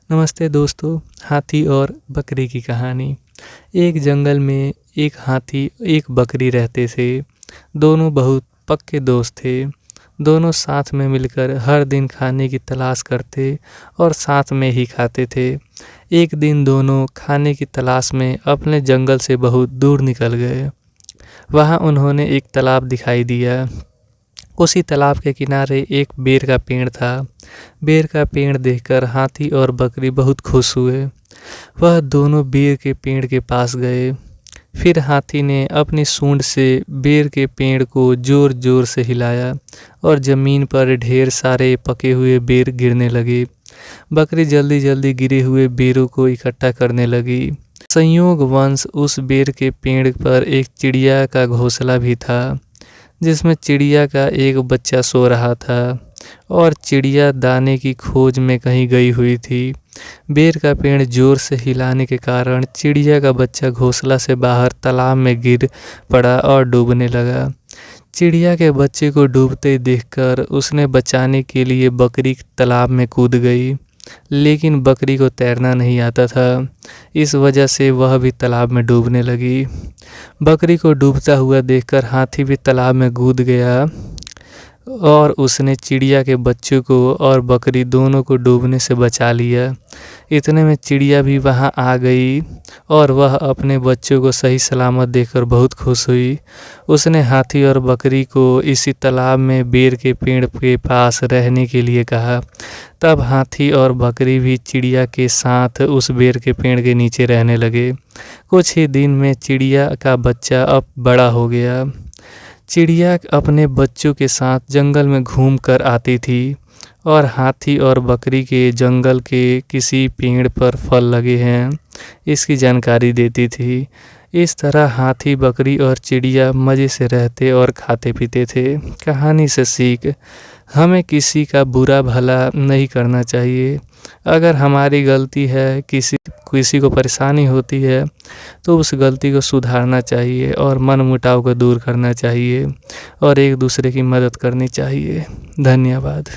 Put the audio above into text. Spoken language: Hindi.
नमस्ते दोस्तों। हाथी और बकरी की कहानी। एक जंगल में एक हाथी एक बकरी रहते थे। दोनों बहुत पक्के दोस्त थे। दोनों साथ में मिलकर हर दिन खाने की तलाश करते और साथ में ही खाते थे। एक दिन दोनों खाने की तलाश में अपने जंगल से बहुत दूर निकल गए। वहाँ उन्होंने एक तालाब दिखाई दिया। उसी तालाब के किनारे एक बेर का पेड़ था। बेर का पेड़ देखकर हाथी और बकरी बहुत खुश हुए। वह दोनों बेर के पेड़ के पास गए। फिर हाथी ने अपनी सूंड से बेर के पेड़ को जोर जोर से हिलाया और जमीन पर ढेर सारे पके हुए बेर गिरने लगे। बकरी जल्दी जल्दी गिरे हुए बेरों को इकट्ठा करने लगी। संयोगवश उस बेर के पेड़ पर एक चिड़िया का घोंसला भी था, जिसमें चिड़िया का एक बच्चा सो रहा था और चिड़िया दाने की खोज में कहीं गई हुई थी। बेर का पेड़ जोर से हिलाने के कारण चिड़िया का बच्चा घोंसला से बाहर तालाब में गिर पड़ा और डूबने लगा। चिड़िया के बच्चे को डूबते देखकर उसने बचाने के लिए बकरी तालाब में कूद गई, लेकिन बकरी को तैरना नहीं आता था। इस वजह से वह भी तालाब में डूबने लगी। बकरी को डूबता हुआ देखकर हाथी भी तालाब में कूद गया और उसने चिड़िया के बच्चों को और बकरी दोनों को डूबने से बचा लिया। इतने में चिड़िया भी वहां आ गई और वह अपने बच्चों को सही सलामत देखकर बहुत खुश हुई। उसने हाथी और बकरी को इसी तालाब में बेर के पेड़ के पास रहने के लिए कहा। तब हाथी और बकरी भी चिड़िया के साथ उस बेर के पेड़ के नीचे रहने लगे। कुछ ही दिन में चिड़िया का बच्चा अब बड़ा हो गया। चिड़िया अपने बच्चों के साथ जंगल में घूम कर आती थी और हाथी और बकरी के जंगल के किसी पेड़ पर फल लगे हैं, इसकी जानकारी देती थी। इस तरह हाथी, बकरी और चिड़िया मज़े से रहते और खाते पीते थे। कहानी से सीख: हमें किसी का बुरा भला नहीं करना चाहिए। अगर हमारी गलती है, किसी को परेशानी होती है, तो उस गलती को सुधारना चाहिए और मनमुटाव को दूर करना चाहिए और एक दूसरे की मदद करनी चाहिए। धन्यवाद।